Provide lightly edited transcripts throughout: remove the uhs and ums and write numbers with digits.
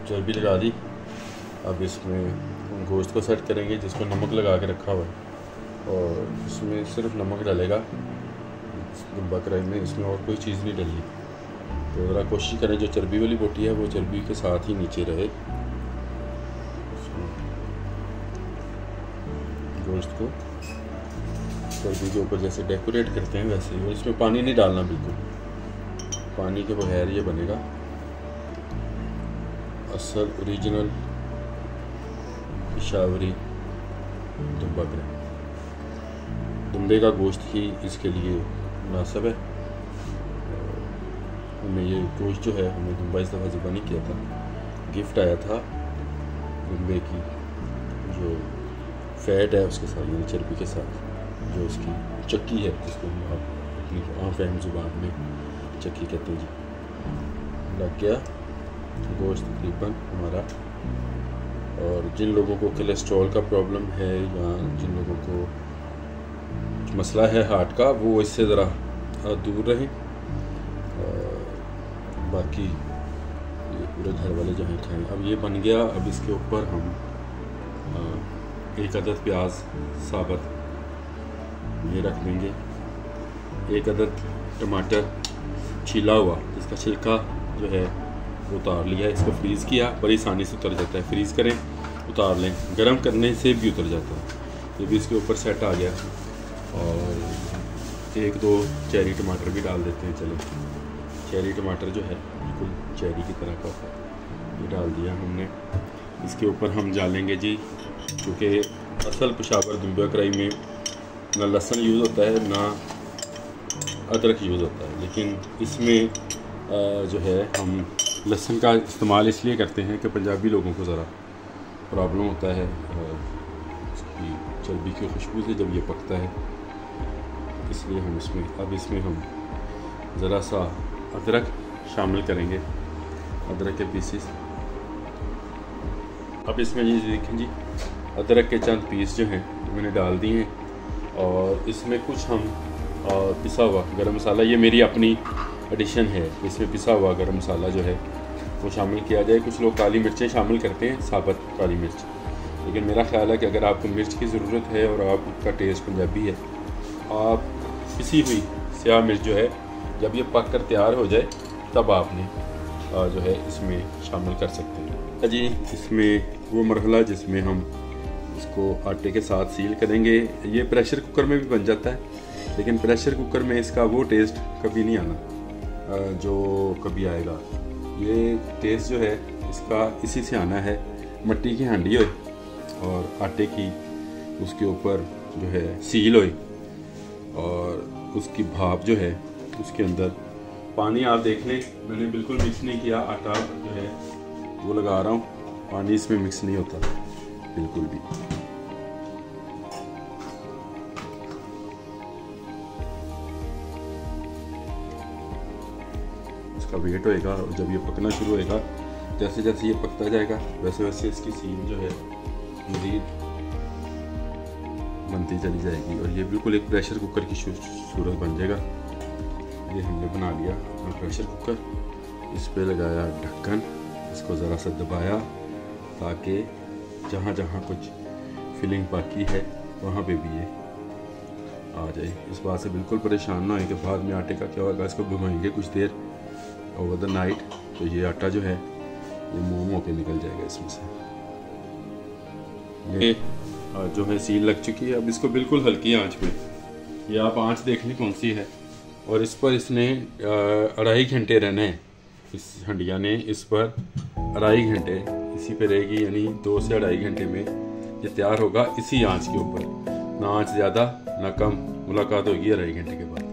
चर्बी लगा दी। अब इसमें गोश्त को सेट करेंगे जिसको नमक लगा के रखा हुआ है, और इसमें सिर्फ नमक डालेगा दुम्बा कढ़ाई में, इसमें और कोई चीज़ नहीं डली। तो ज़रा कोशिश करें जो चर्बी वाली बोटी है वो चर्बी के साथ ही नीचे रहे। गोश्त को चर्बी के ऊपर जैसे डेकोरेट करते हैं वैसे ही, और इसमें पानी नहीं डालना बिल्कुल, पानी के बगैर ये बनेगा असल ओरिजिनल पेशावरी दुम्बा कढ़ाई। दुम्बे का गोश्त ही इसके लिए मुनासिब है। हमें ये गोश्त जो है हमें दुम्बा इस दफ़ा ज़िबा नहीं किया था, गिफ्ट आया था दुम्बे की जो फैट है उसके साथ, यानी चर्बी के साथ, जो इसकी चक्की है जिसको हम आप अपनी आम फहम ज़ुबान में चक्की कहते हैं जी। लग गया गोश्त तकरीबन हमारा। और जिन लोगों को कोलेस्ट्रॉल का प्रॉब्लम है या जिन लोगों को मसला है हार्ट का, वो इससे ज़रा दूर रहें। बाकी ये पूरे घर वाले जो हैं खाएँ। अब ये बन गया। अब इसके ऊपर हम 1 अदद प्याज साबुत ये रख देंगे, 1 अदद टमाटर छीला हुआ, इसका छिलका जो है वो उतार लिया, इसको फ्रीज़ किया, बड़ी आसानी से उतर जाता है। फ्रीज़ करें, उतार लें, गर्म करने से भी उतर जाता है। ये भी इसके ऊपर सेट आ गया। और 1-2 चेरी टमाटर भी डाल देते हैं। चलो, चेरी टमाटर जो है बिल्कुल चेरी की तरह का होता है, ये डाल दिया हमने। इसके ऊपर हम डालेंगे जी, क्योंकि असल पेशावर दुम्बा कढ़ाई में ना लहसुन यूज़ होता है ना अदरक यूज़ होता है, लेकिन इसमें जो है हम लहसुन का इस्तेमाल इसलिए करते हैं कि पंजाबी लोगों को ज़रा प्रॉब्लम होता है उसकी चर्बी की खुशबू से जब ये पकता है, इसलिए हम इसमें हम ज़रा सा अदरक शामिल करेंगे, अदरक के पीसेस। अब इसमें ये देखें जी, अदरक के चंद पीस जो हैं मैंने डाल दिए हैं, और इसमें कुछ हम पिसा हुआ गरम मसाला, ये मेरी अपनी एडिशन है, इसमें पिसा हुआ गरम मसाला जो है वो शामिल किया जाए। कुछ लोग काली मिर्चें शामिल करते हैं, साबुत काली मिर्च, लेकिन मेरा ख्याल है कि अगर आपको मिर्च की ज़रूरत है और आपका टेस्ट पंजाबी है, आप पिसी हुई स्याह मिर्च जो है जब ये पक कर तैयार हो जाए तब आपने जो है इसमें शामिल कर सकते हैं जी। इसमें वो मरहला जिसमें हम इसको आटे के साथ सील करेंगे। ये प्रेशर कुकर में भी बन जाता है, लेकिन प्रेशर कुकर में इसका वो टेस्ट कभी नहीं आना जो कभी आएगा। ये टेस्ट जो है इसका इसी से आना है, मिट्टी की हांडी हो और आटे की उसके ऊपर जो है सील हो, और उसकी भाप जो है उसके अंदर पानी आप देख लें, मैंने बिल्कुल मिक्स नहीं किया, आटा जो है वो लगा रहा हूँ, पानी इसमें मिक्स नहीं होता बिल्कुल भी। इसका वेट होएगा, और जब ये पकना शुरू होएगा, जैसे जैसे ये पकता जाएगा वैसे वैसे इसकी सील जो है मज़ीद बनती चली जाएगी, और ये बिल्कुल एक प्रेशर कुकर की सूरत बन जाएगा। ये हमने बना लिया अपना प्रेशर कुकर, इस पे लगाया ढक्कन, इसको ज़रा सा दबाया ताकि जहाँ जहाँ कुछ फिलिंग बाकी है वहाँ पे भी ये आ जाए। इस बात से बिल्कुल परेशान ना हो कि बाद में आटे का क्या होगा। इसको घुमाएंगे कुछ देर ओवर द नाइट, तो ये आटा जो है ये मोम होके निकल जाएगा इसमें से। ये जो है सील लग चुकी है। अब इसको बिल्कुल हल्की आंच पे, ये आप आंच देख लें कौन सी है, और इस पर इसने 2.5 घंटे रहना है। इस हंडिया ने इस पर 2.5 घंटे इसी पे रहेगी, यानी 2 से 2.5 घंटे में ये तैयार होगा इसी आंच के ऊपर, ना आंच ज़्यादा ना कम। मुलाकात होगी 2.5 घंटे के बाद।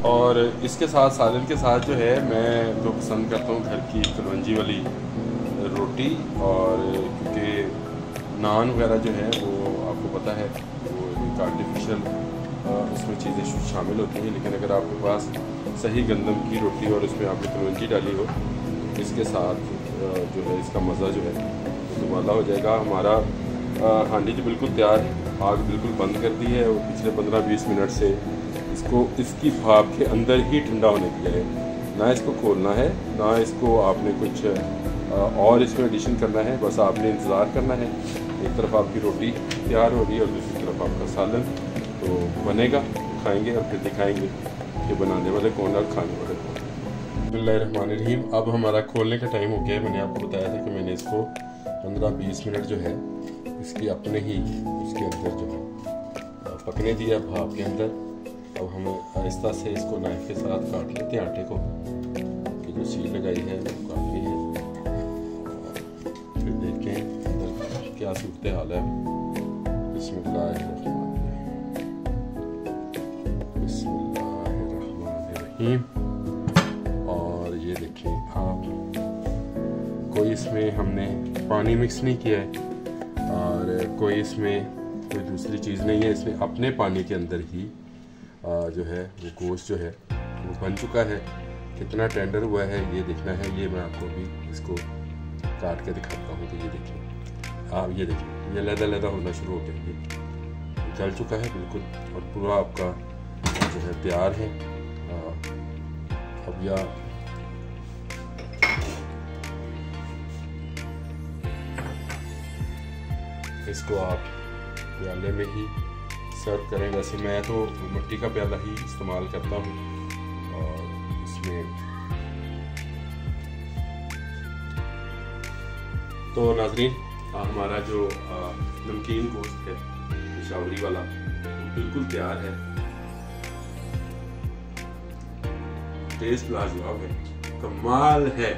और इसके साथ सालन के साथ जो है मैं तो पसंद करता हूँ घर की कलवंजी वाली रोटी, और क्योंकि नान वगैरह जो है वो आपको पता है वो एक आर्टिफिशियल उसमें चीज़ें शामिल होती हैं, लेकिन अगर आपके पास सही गंदम की रोटी और उसमें आपने कलवंजी डाली हो, इसके साथ जो है इसका मज़ा जो है तो वाला हो जाएगा। हमारा हांडी जो बिल्कुल तैयार है, आग बिल्कुल बंद कर दी है, और पिछले 15-20 मिनट से इसको इसकी भाप के अंदर ही ठंडा होने दिया है। ना इसको खोलना है, ना इसको आपने कुछ और इसमें एडिशन करना है। बस आपने इंतज़ार करना है। एक तरफ आपकी रोटी तैयार हो रही है और दूसरी तरफ आपका सालन तो बनेगा, खाएंगे और फिर दिखाएंगे कि बनाने वाले कौन और खाने वाले कौन। बिस्मिल्लाहिर्रहमानिर्रहीम। अब हमारा खोलने का टाइम हो गया है। मैंने आपको बताया था कि मैंने इसको 15-20 मिनट जो है इसकी अपने ही उसके अंदर जो है पकने दिया, भाप के अंदर। अब हम आहिस्ता से इसको नाइफ के साथ काट लेते हैं आटे को, कि जो सील लगाई है वो काटनी है। फिर देखें अंदर क्या सूरत हाल है। बिस्मिल्लाहिर्रहमानिर्रहीम। और ये देखें आप, कोई इसमें हमने पानी मिक्स नहीं किया है और कोई इसमें कोई दूसरी चीज़ नहीं है। इसमें अपने पानी के अंदर ही जो है वो गोश्त जो है वो बन चुका है। कितना टेंडर हुआ है ये देखना है। ये मैं आपको भी इसको काट के दिखाता हूँ। तो ये देखिए आप, ये देखिए ये लहदा होना शुरू हो गया, ये जल चुका है बिल्कुल और पूरा आपका जो है तैयार है। अब या इसको आप प्याले में ही सर्व करें। वैसे मैं तो मिट्टी का प्याला ही इस्तेमाल करता हूँ और इसमें तो नाज़रीन हमारा जो नमकीन गोश्त है पेशावरी वाला बिल्कुल तैयार है। टेस्ट लाजवाब है, कमाल है।